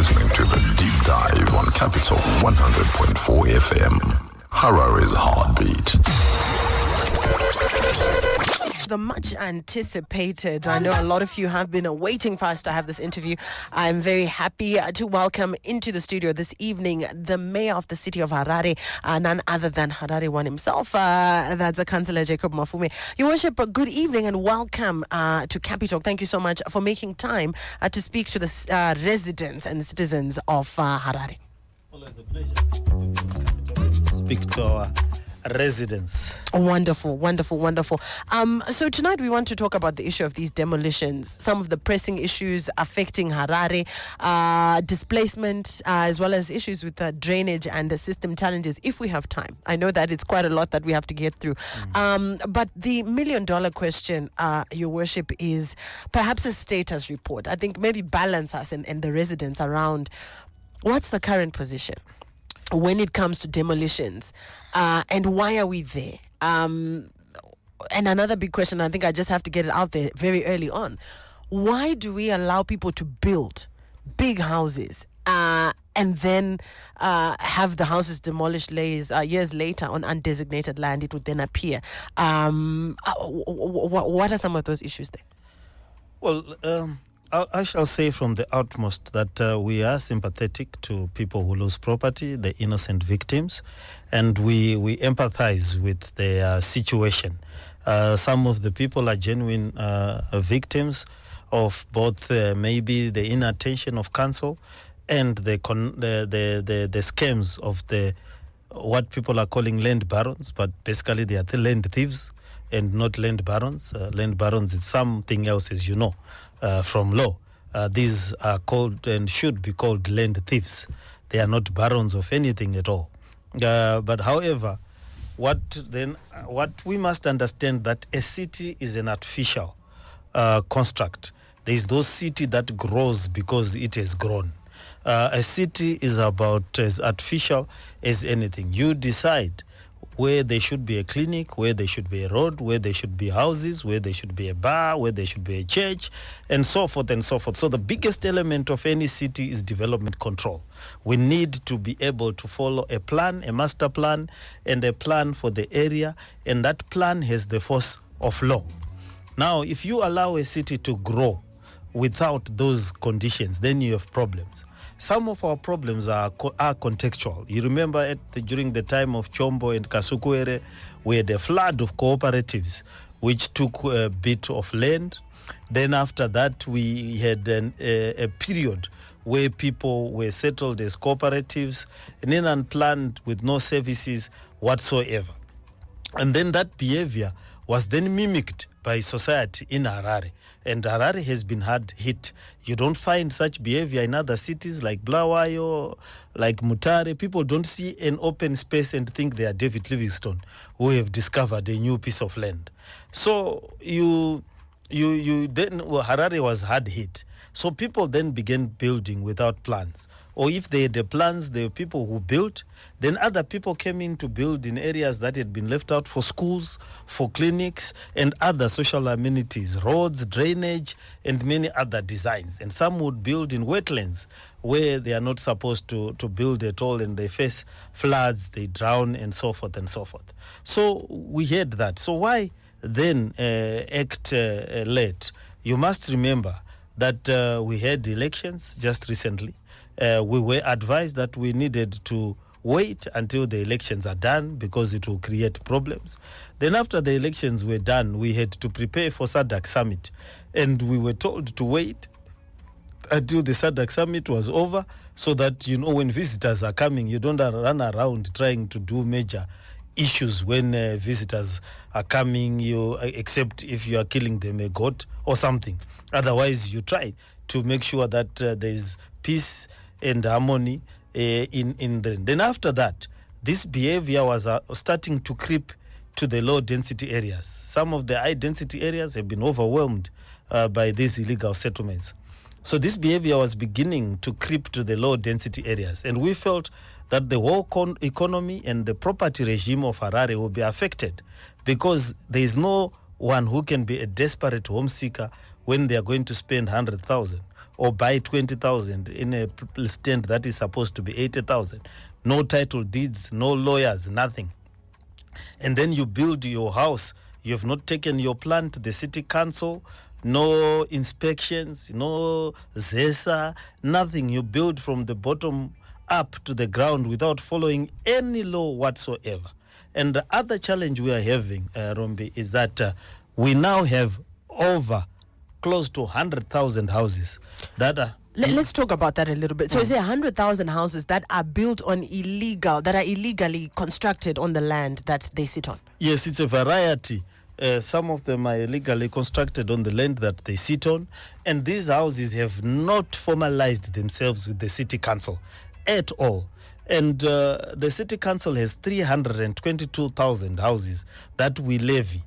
listening to the Deep Dive on Capitalk 100.4 FM. Harare's heartbeat. The much anticipated, I know a lot of you have been waiting for us to have this interview. I'm very happy to welcome into the studio this evening the mayor of the city of Harare, none other than Harare one himself. That's a Councillor Jacob Mafume. Your Worship, good evening and welcome to Capitalk. Thank you so much for making time to speak to the residents and citizens of Harare. Well, it's a pleasure to speak to our residents. Wonderful, wonderful, wonderful. So tonight we want to talk about the issue of these demolitions, some of the pressing issues affecting Harare, displacement, as well as issues with drainage and system challenges, if we have time. I know that it's quite a lot that we have to get through. But the million-dollar question, Your Worship, is perhaps a status report. I think maybe balance us and the residents around what's the current position when it comes to demolitions, and why are we there? And another big question, I think I just have to get it out there very early on. Why do we allow people to build big houses and then have the houses demolished years later on undesignated land? It would then appear. What are some of those issues there? Well, I shall say from the utmost that we are sympathetic to people who lose property, the innocent victims, and we empathize with their situation. Some of the people are genuine victims of both maybe the inattention of council and the scams of what people are calling land barons, but basically they are the land thieves and not land barons. Land barons is something else, as you know. From law, these are called and should be called land thieves. They are not barons of anything at all. But however, what we must understand that a city is an artificial construct. There is no city that grows because it has grown. A city is about as artificial as anything. You decide where there should be a clinic, where there should be a road, where there should be houses, where there should be a bar, where there should be a church, and so forth and so forth. So the biggest element of any city is development control. We need to be able to follow a plan, a master plan, and a plan for the area, and that plan has the force of law. Now, if you allow a city to grow without those conditions, then you have problems. Some of our problems are contextual. You remember during the time of Chombo and Kasukuere, we had a flood of cooperatives which took a bit of land. Then after that, we had a period where people were settled as cooperatives and then unplanned with no services whatsoever. And then that behavior was then mimicked by society in Harare. And Harare has been hard hit. You don't find such behavior in other cities like Bulawayo, like Mutare. People don't see an open space and think they are David Livingstone, who have discovered a new piece of land. So Harare was hard hit. So people then began building without plans. Or if they had the plans, there were people who built. Then other people came in to build in areas that had been left out for schools, for clinics, and other social amenities, roads, drainage, and many other designs. And some would build in wetlands where they are not supposed to build at all, and they face floods, they drown, and so forth and so forth. So we had that. So why then act late? You must remember that we had elections just recently. We were advised that we needed to wait until the elections are done because it will create problems. Then after the elections were done, we had to prepare for SADC summit. And we were told to wait until the SADC summit was over so that, when visitors are coming, you don't run around trying to do major issues when visitors are coming, except if you are killing them a goat or something. Otherwise, you try to make sure that there is peace and harmony in the. Then after that, this behavior was starting to creep to the low density areas. Some of the high density areas have been overwhelmed by these illegal settlements. So this behavior was beginning to creep to the low density areas, and we felt that the whole economy and the property regime of Harare will be affected because there is no one who can be a desperate home seeker when they are going to spend 100,000 or buy 20,000 in a stand that is supposed to be 80,000. No title deeds, no lawyers, nothing. And then you build your house. You have not taken your plan to the city council, no inspections, no ZESA, nothing. You build from the bottom up to the ground without following any law whatsoever. And the other challenge we are having, Rombi, is that we now have over close to 100,000 houses that are... Let's talk about that a little bit. So is there 100,000 houses that are built on that are illegally constructed on the land that they sit on? Yes, it's a variety. Some of them are illegally constructed on the land that they sit on, and these houses have not formalized themselves with the city council at all. And the city council has 322,000 houses that we levy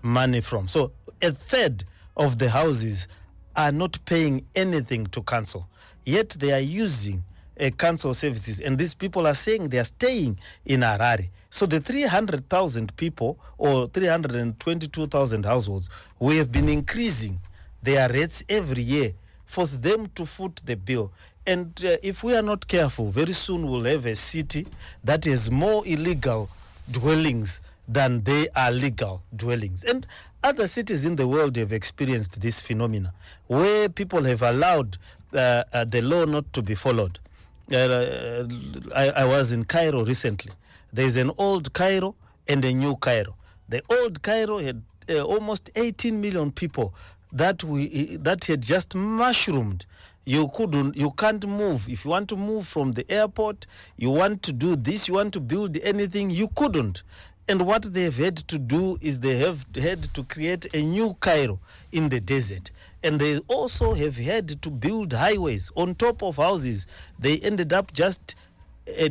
money from. So a third of the houses are not paying anything to council, yet they are using council services, and these people are saying they are staying in Harare. So the 300,000 people or 322,000 households, we have been increasing their rates every year for them to foot the bill. And if we are not careful, very soon we'll have a city that has more illegal dwellings than they are legal dwellings. And other cities in the world have experienced this phenomena where people have allowed the law not to be followed. I was in Cairo recently. There's an old Cairo and a new Cairo. The old Cairo had almost 18 million people that had just mushroomed. You can't move. If you want to move from the airport, you want to do this, you want to build anything, you couldn't. And what they've had to do is they have had to create a new Cairo in the desert. And they also have had to build highways on top of houses. They ended up just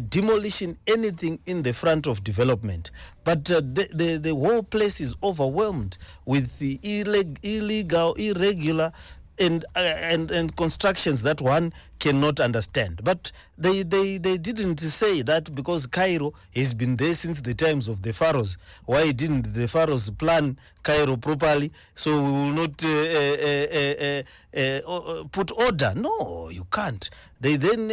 demolishing anything in the front of development. But the whole place is overwhelmed with the illegal, irregular, and constructions that one cannot understand. But they didn't say that because Cairo has been there since the times of the pharaohs. Why didn't the pharaohs plan Cairo properly so we will not put order? No, you can't. They then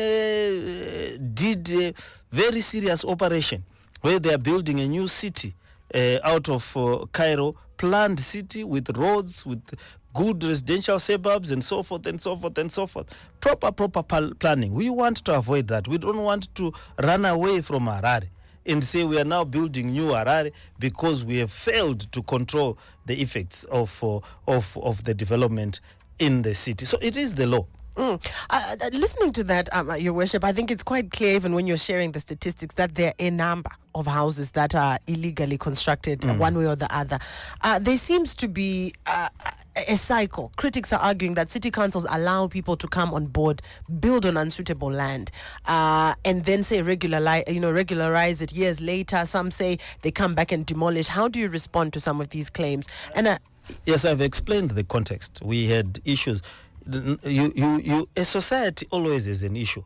did a very serious operation where they are building a new city out of Cairo, planned city with roads, with good residential suburbs and so forth and so forth and so forth. Proper planning. We want to avoid that. We don't want to run away from Harare and say we are now building new Harare because we have failed to control the effects of the development in the city. So it is the law. Listening to that, Your Worship, I think it's quite clear, even when you're sharing the statistics, that there are a number of houses that are illegally constructed one way or the other. There seems to be a cycle. Critics are arguing that city councils allow people to come on board, build on unsuitable land, and then say regularize it years later. Some say they come back and demolish. How do you respond to some of these claims? And yes, I've explained the context. We had issues. A society always is an issue.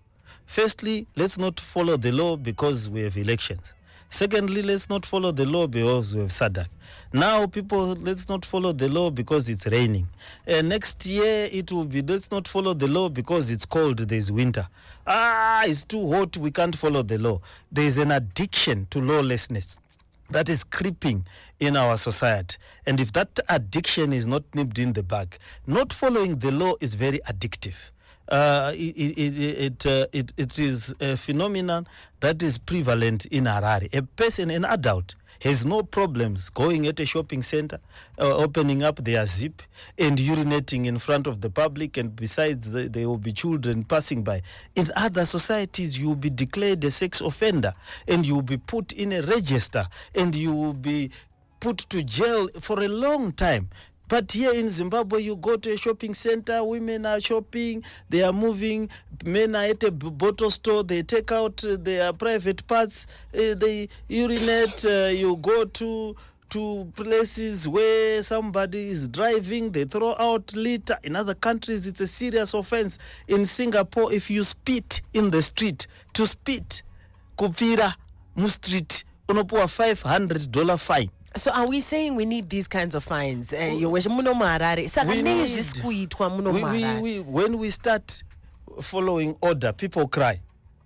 Firstly, let's not follow the law because we have elections. Secondly, let's not follow the law because we have SADC. Now, people, let's not follow the law because it's raining. Next year, it will be, let's not follow the law because it's cold, there's winter. It's too hot, we can't follow the law. There's an addiction to lawlessness that is creeping in our society. And if that addiction is not nipped in the bud, not following the law is very addictive. It is a phenomenon that is prevalent in Harare. A person, an adult, has no problems going at a shopping center, opening up their zip and urinating in front of the public, and besides there will be children passing by. In other societies, you will be declared a sex offender and you will be put in a register and you will be put to jail for a long time. But here in Zimbabwe, you go to a shopping center, women are shopping, they are moving, men are at a bottle store, they take out their private parts, they urinate, you go to places where somebody is driving, they throw out litter. In other countries, it's a serious offense. In Singapore, if you spit in the street, to spit, kupira mu street, unopuwa $500 fine. So are we saying we need these kinds of fines? When we start following order, people cry.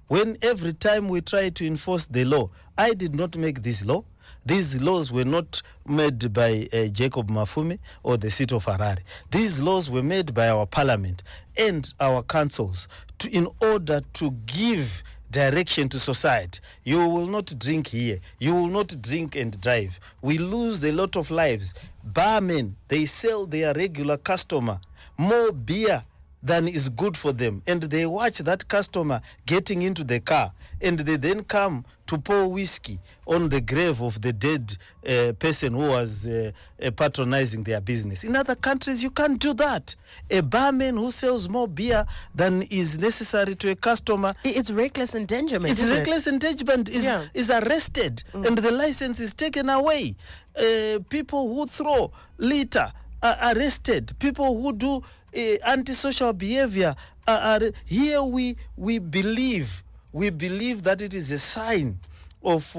When every time we try to enforce the law, I did not make this law. These laws were not made by Jacob Mafume or the seat of Harare. These laws were made by our parliament and our councils in order to give direction to society. You will not drink here. You will not drink and drive. We lose a lot of lives. Barmen, they sell their regular customer more beer than is good for them. And they watch that customer getting into the car. And they then come to pour whiskey on the grave of the dead person who was patronizing their business. In other countries, you can't do that. A barman who sells more beer than is necessary to a customer. It's reckless endangerment. It's reckless endangerment is arrested and the license is taken away. People who throw litter are arrested. People who do antisocial behavior are here. We believe that it is a sign of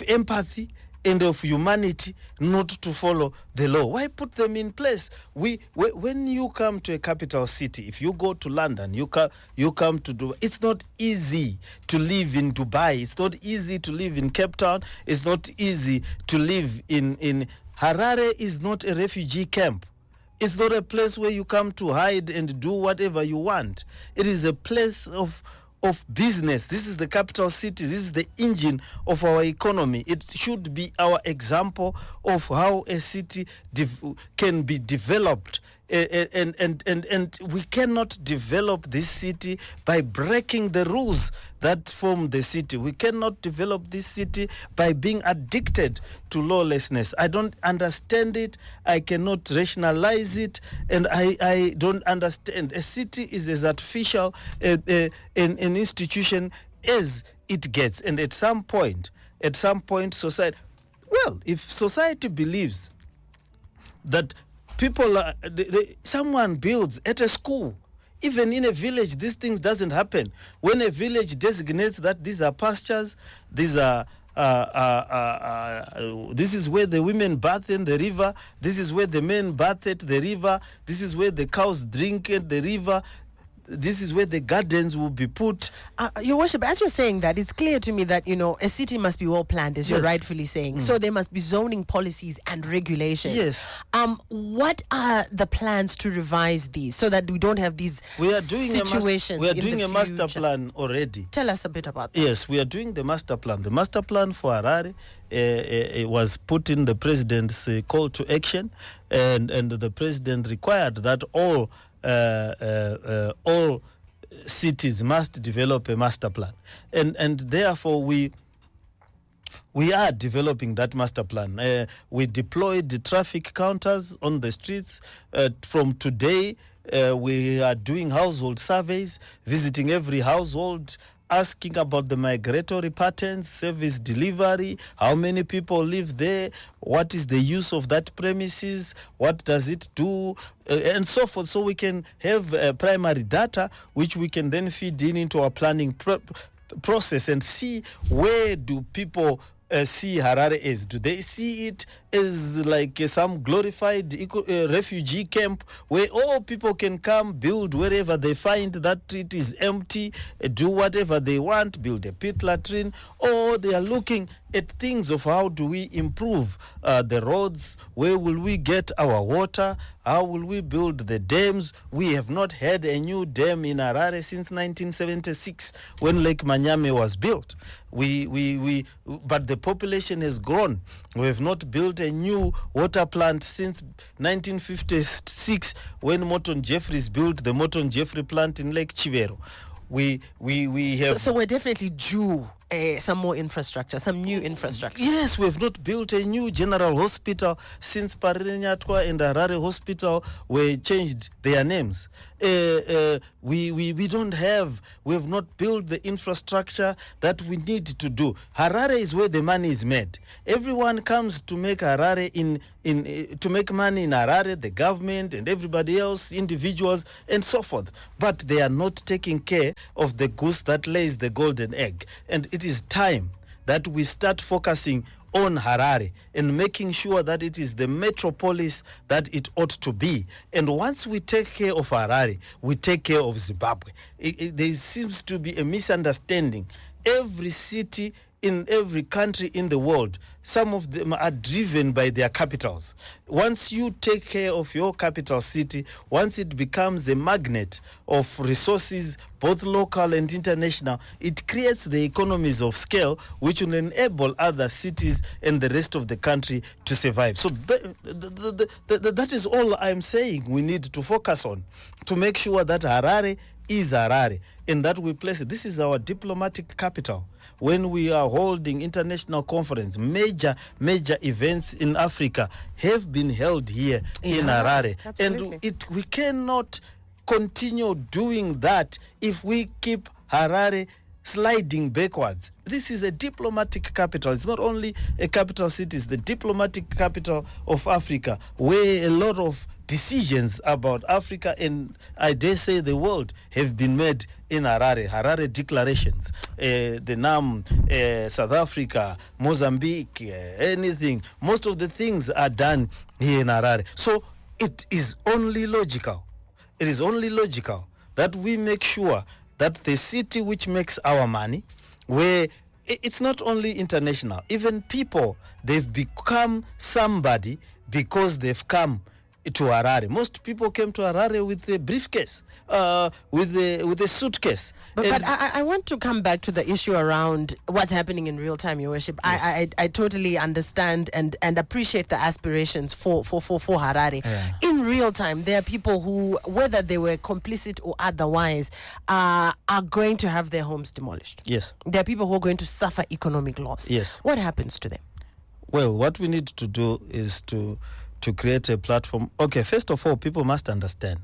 empathy and of humanity not to follow the law. Why put them in place? When you come to a capital city, if you go to London, you come to Dubai. It's not easy to live in Dubai. It's not easy to live in Cape Town. It's not easy to live in Harare. Is not a refugee camp. It's not a place where you come to hide and do whatever you want. It is a place of business. This is the capital city. This is the engine of our economy. It should be our example of how a city can be developed. And we cannot develop this city by breaking the rules that form the city. We cannot develop this city by being addicted to lawlessness. I don't understand it. I cannot rationalize it. And I don't understand. A city is as artificial an institution as it gets. And at some point, society, well, if society believes that people, someone builds at a school, even in a village, these things doesn't happen. When a village designates that these are pastures, these are this is where the women bath in the river, this is where the men bath at the river, this is where the cows drink at the river, this is where the gardens will be put. Your Worship, as you're saying that, it's clear to me that, a city must be well planned, as you're rightfully saying. So there must be zoning policies and regulations. Yes. What are the plans to revise these so that we don't have these situations? We are doing a master plan already. Tell us a bit about that. Yes, we are doing the master plan. The master plan for Harare it was put in the president's call to action, and the president required that all cities must develop a master plan, and therefore we are developing that master plan. We deployed the traffic counters on the streets. From today, we are doing household surveys, visiting every household, asking about the migratory patterns, service delivery, how many people live there, what is the use of that premises, what does it do, and so forth. So we can have primary data, which we can then feed into our planning process and see where do people see Harare as. Do they see it as like some glorified refugee camp where all people can come, build wherever they find that it is empty, do whatever they want, build a pit latrine, or they are looking at things of how do we improve the roads, where will we get our water, how will we build the dams. We have not had a new dam in Harare since 1976 when Lake Manyame was built. But the population has grown. We have not built a new water plant since 1956 when Morton Jeffries built the Morton Jeffrey plant in Lake Chivero. We have. So we're definitely due some more infrastructure, some new infrastructure. Yes, we have not built a new general hospital since Parirenyatwa and Harare Hospital were changed their names. We have not built the infrastructure that we need to do. Harare is where the money is made. Everyone comes to make Harare to make money in Harare, the government and everybody else, individuals and so forth. But they are not taking care of the goose that lays the golden egg. And it is time that we start focusing on Harare and making sure that it is the metropolis that it ought to be. And once we take care of Harare, we take care of Zimbabwe. There seems to be a misunderstanding. Every city in every country in the world, some of them are driven by their capitals. Once you take care of your capital city, once it becomes a magnet of resources, both local and international, it creates the economies of scale which will enable other cities and the rest of the country to survive. So that is all I'm saying we need to focus on, to make sure that Harare is Harare, and that we place it. This is our diplomatic capital. When we are holding international conference, major events in Africa have been held here in Harare. Absolutely. And we cannot continue doing that if we keep Harare sliding backwards. This is a diplomatic capital. It's not only a capital city, it's the diplomatic capital of Africa, where a lot of decisions about Africa and I dare say the world have been made in Harare declarations, the NAM, South Africa, Mozambique, anything. Most of the things are done here in Harare. So it is only logical. It is only logical that we make sure that the city which makes our money, where it's not only international, even people, they've become somebody because they've come to Harare. Most people came to Harare with a briefcase, with a suitcase. But I want to come back to the issue around what's happening in real time, Your Worship. Yes. I totally understand and appreciate the aspirations for Harare. Yeah. In real time, there are people who, whether they were complicit or otherwise, are going to have their homes demolished. Yes. There are people who are going to suffer economic loss. Yes. What happens to them? Well, what we need to do is to create a platform. Okay, first of all, people must understand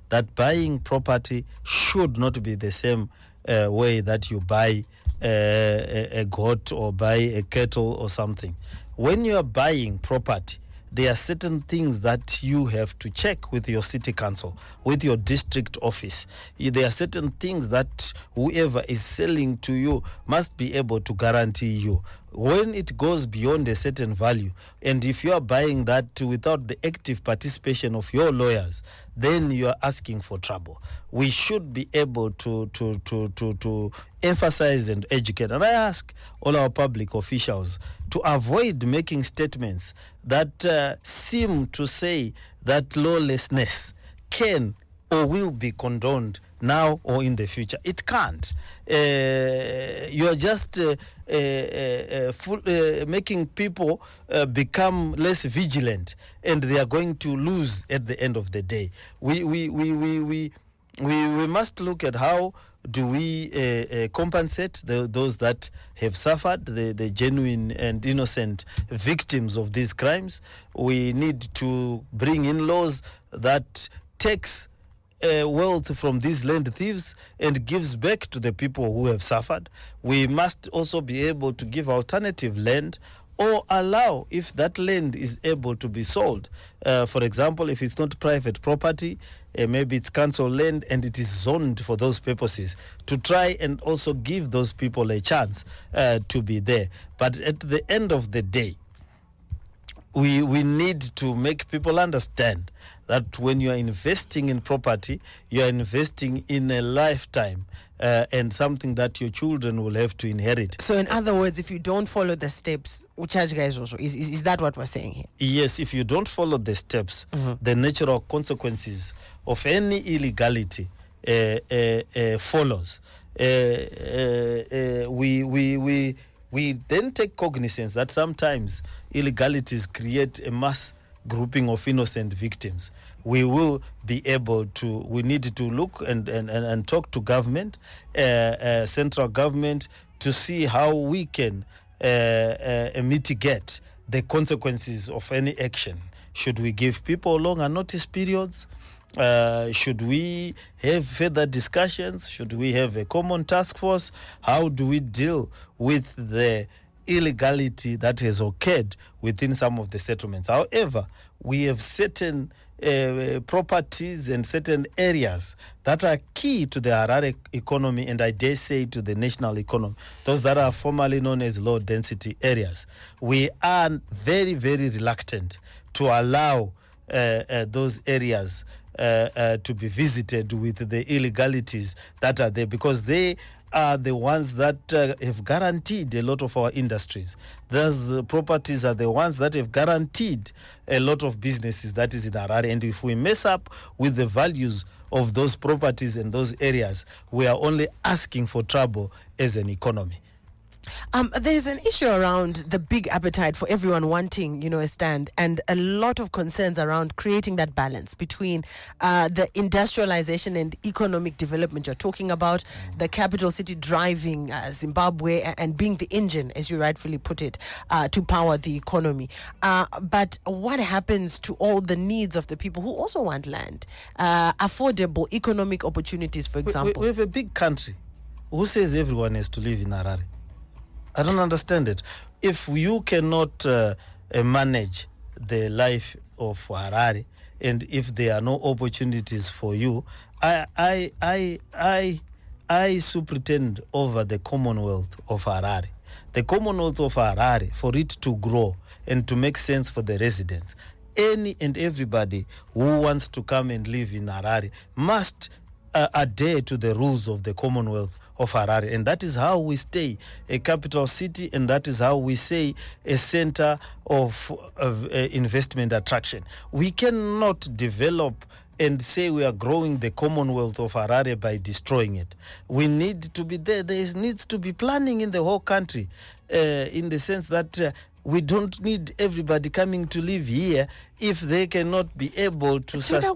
that buying property should not be the same way that you buy a goat or buy a cattle or something. When you are buying property, there are certain things that you have to check with your city council, with your district office. There are certain things that whoever is selling to you must be able to guarantee you. When it goes beyond a certain value, and if you are buying that without the active participation of your lawyers, then you are asking for trouble. We should be able to emphasize and educate. And I ask all our public officials to avoid making statements that seem to say that lawlessness can or will be condoned now or in the future. It can't. You are just making people become less vigilant, and they are going to lose at the end of the day. We must look at how do we compensate those that have suffered, the genuine and innocent victims of these crimes. We need to bring in laws that takes wealth from these land thieves and gives back to the people who have suffered. We must also be able to give alternative land, or allow, if that land is able to be sold. For example, if it's not private property, maybe it's council land and it is zoned for those purposes, to try and also give those people a chance to be there. But at the end of the day, we need to make people understand that when you are investing in property, you are investing in a lifetime and something that your children will have to inherit. So in other words, if you don't follow the steps, charge guys also, is that what we're saying here? Yes, if you don't follow the steps, the natural consequences of any illegality follows. We then take cognizance that sometimes illegalities create a mass grouping of innocent victims. We will be able to, we need to look and talk to government, central government, to see how we can mitigate the consequences of any action. Should we give people longer notice periods? Should we have further discussions? Should we have a common task force? How do we deal with the illegality that has occurred within some of the settlements? However, we have certain properties and certain areas that are key to the Harare economy, and I dare say to the national economy, those that are formerly known as low density areas. We are very, very reluctant to allow those areas to be visited with the illegalities that are there, because they are the ones that have guaranteed a lot of our industries. Those properties are the ones that have guaranteed a lot of businesses that is in Harare. And if we mess up with the values of those properties and those areas, we are only asking for trouble as an economy. There's an issue around the big appetite for everyone wanting, a stand, and a lot of concerns around creating that balance between the industrialization and economic development you're talking about, the capital city driving Zimbabwe and being the engine, as you rightfully put it, to power the economy. But what happens to all the needs of the people who also want land, affordable economic opportunities, for example? We have a big country. Who says everyone has to live in Harare? I don't understand it. If you cannot manage the life of Harare, and if there are no opportunities for you, I superintend over the Commonwealth of Harare. The Commonwealth of Harare, for it to grow and to make sense for the residents, any and everybody who wants to come and live in Harare must adhere to the rules of the Commonwealth of Harare, and that is how we stay a capital city, and that is how we say a center of investment attraction. We cannot develop and say we are growing the Commonwealth of Harare by destroying it. We need to be there. There needs to be planning in the whole country, in the sense that we don't need everybody coming to live here if they cannot be able to sustain. No,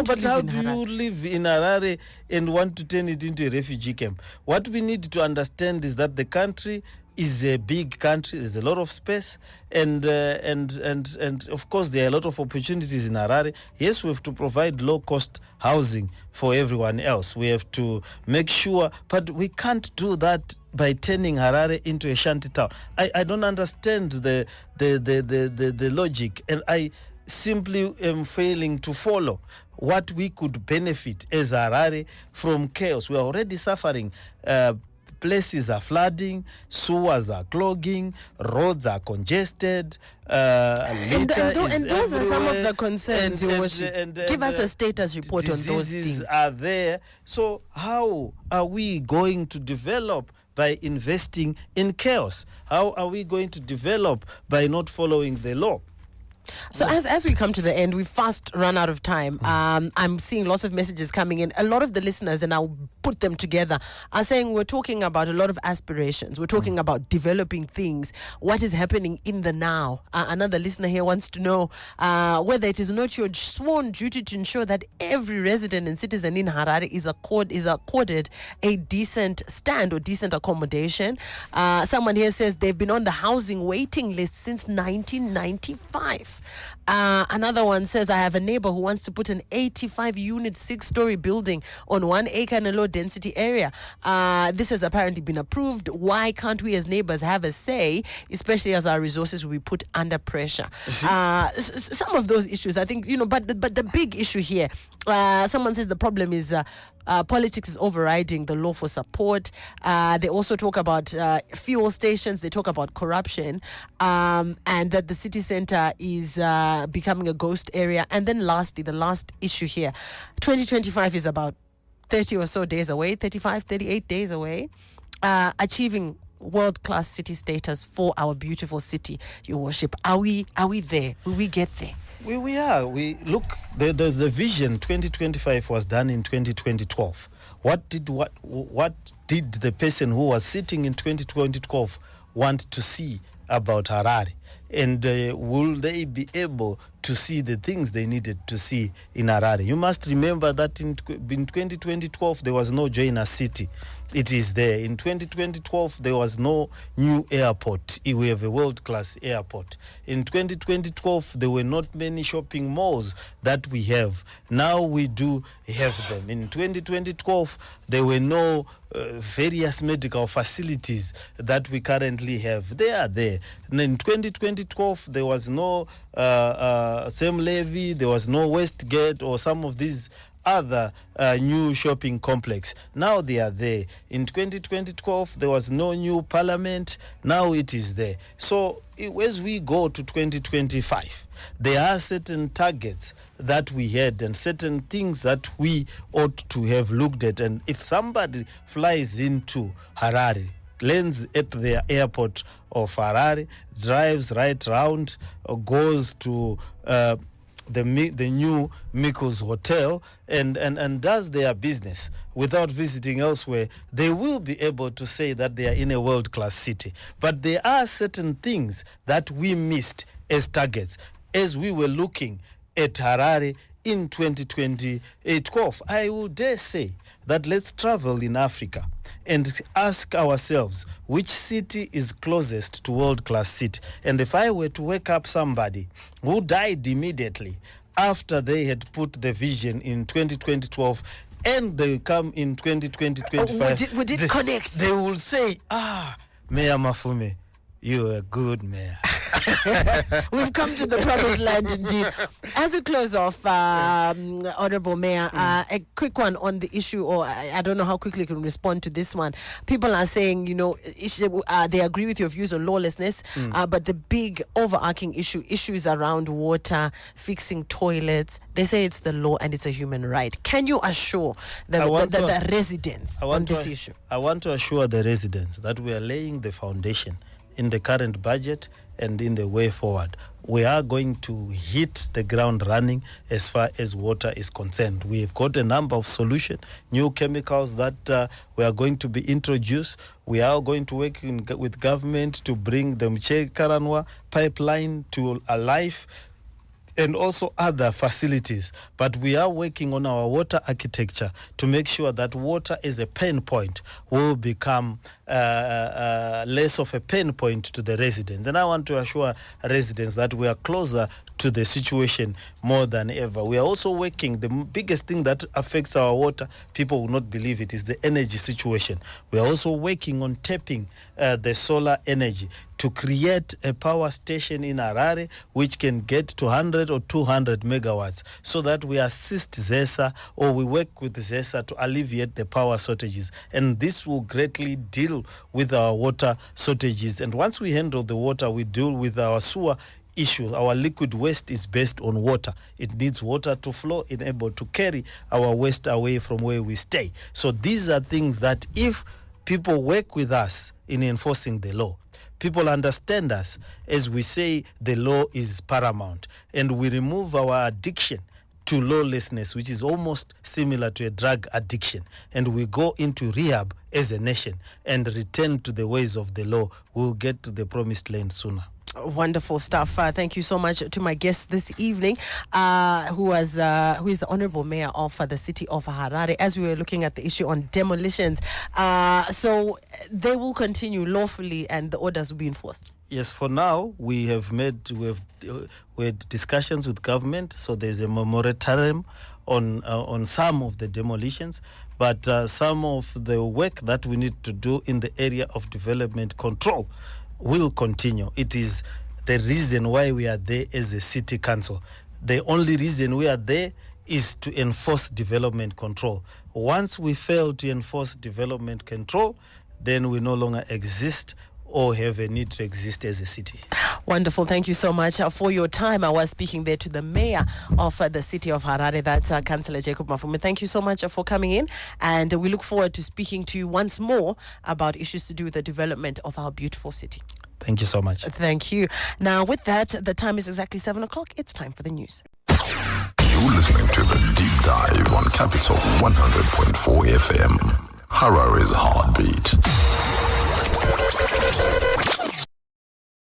but how do you live in Harare and want to turn it into a refugee camp? What we need to understand is that the country is a big country. There's a lot of space, and of course there are a lot of opportunities in Harare. Yes, we have to provide low-cost housing for everyone else. We have to make sure, but we can't do that by turning Harare into a shanty town. I don't understand the logic, and I simply am failing to follow what we could benefit as Harare from chaos. We are already suffering. Places are flooding, sewers are clogging, roads are congested, and those are some of the concerns. Give us a status report on those things. Diseases are there. So how are we going to develop by investing in chaos? How are we going to develop by not following the law? So as we come to the end, we fast run out of time. I'm seeing lots of messages coming in. A lot of the listeners, and I'll put them together, are saying we're talking about a lot of aspirations. We're talking about developing things. What is happening in the now? Another listener here wants to know whether it is not your sworn duty to ensure that every resident and citizen in Harare is accorded a decent stand or decent accommodation. Someone here says they've been on the housing waiting list since 1995. Another one says, I have a neighbor who wants to put an 85-unit 6-story building on 1 acre in a low-density area. This has apparently been approved. Why can't we as neighbors have a say, especially as our resources will be put under pressure? Some of those issues, I think, but the big issue here, someone says the problem is politics is overriding the law for support. They also talk about fuel stations. They talk about corruption, and that the city center is becoming a ghost area. And then lastly, the last issue here, 2025 is about 30 or so days away, 35, 38 days away, achieving world-class city status for our beautiful city, Your Worship. Are we there? Will we get there? We are. We look. The vision 2025 was done in 2012. What did the person who was sitting in 2012 want to see about Harare? And will they be able to see the things they needed to see in Harare? You must remember that in 2012 there was no Joiner City. It is there. In 2012 there was no new airport. We have a world-class airport. In 2012 there were not many shopping malls that we have. Now we do have them. In 2012 there were no various medical facilities that we currently have. They are there. And in 2022 2012, there was no same levy, there was no Westgate or some of these other new shopping complex. Now they are there. In 2012, there was no new parliament. Now it is there. So as we go to 2025, there are certain targets that we had and certain things that we ought to have looked at. And if somebody flies into Harare, lands at the airport of Harare, drives right round, goes to the new Miko's Hotel and does their business without visiting elsewhere, they will be able to say that they are in a world-class city. But there are certain things that we missed as targets as we were looking at Harare in 2012. I will dare say that let's travel in Africa and ask ourselves which city is closest to world-class city. And if I were to wake up somebody who died immediately after they had put the vision in 2012 and they come in 2025, would it connect? They will say, Mayor Mafume, you're a good mayor. We've come to the promised land indeed. As we close off, Honorable Mayor, a quick one on the issue, or I don't know how quickly you can respond to this one. People are saying, they agree with your views on lawlessness, but the big overarching issues around water, fixing toilets, they say it's the law and it's a human right. Can you assure the residents on this issue? I want to assure the residents that we are laying the foundation in the current budget and in the way forward. We are going to hit the ground running as far as water is concerned. We've got a number of solutions, new chemicals that we are going to be introduced. We are going to work with government to bring the Mche Karanwa pipeline to life, and also other facilities. But we are working on our water architecture to make sure that water is a pain point will become less of a pain point to the residents. And I want to assure residents that we are closer to the situation more than ever. We are also working, the biggest thing that affects our water, people will not believe it, is the energy situation. We are also working on tapping the solar energy to create a power station in Harare which can get to 100 or 200 megawatts so that we assist ZESA, or we work with ZESA to alleviate the power shortages. And this will greatly deal with our water shortages. And once we handle the water, we deal with our sewer issue. Our liquid waste is based on water. It needs water to flow and able to carry our waste away from where we stay. So these are things that if people work with us in enforcing the law, people understand us as we say the law is paramount, and we remove our addiction to lawlessness, which is almost similar to a drug addiction, and we go into rehab as a nation and return to the ways of the law, we'll get to the promised land sooner. Wonderful stuff. Thank you so much to my guest this evening, who is the Honorable Mayor of the city of Harare, as we were looking at the issue on demolitions. So they will continue lawfully and the orders will be enforced. Yes, for now, we had discussions with government, so there's a moratorium on some of the demolitions, but some of the work that we need to do in the area of development control will continue. It is the reason why we are there as a city council. The only reason we are there is to enforce development control. Once we fail to enforce development control, then we no longer exist or have a need to exist as a city. Wonderful. Thank you so much for your time. I was speaking there to the mayor of the city of Harare, that's Councillor Jacob Mafume. Thank you so much for coming in, and we look forward to speaking to you once more about issues to do with the development of our beautiful city. Thank you so much. Thank you. Now, with that, the time is exactly 7 o'clock. It's time for the news. You're listening to the Deep Dive on Capitalk 100.4 FM. Harare's heartbeat.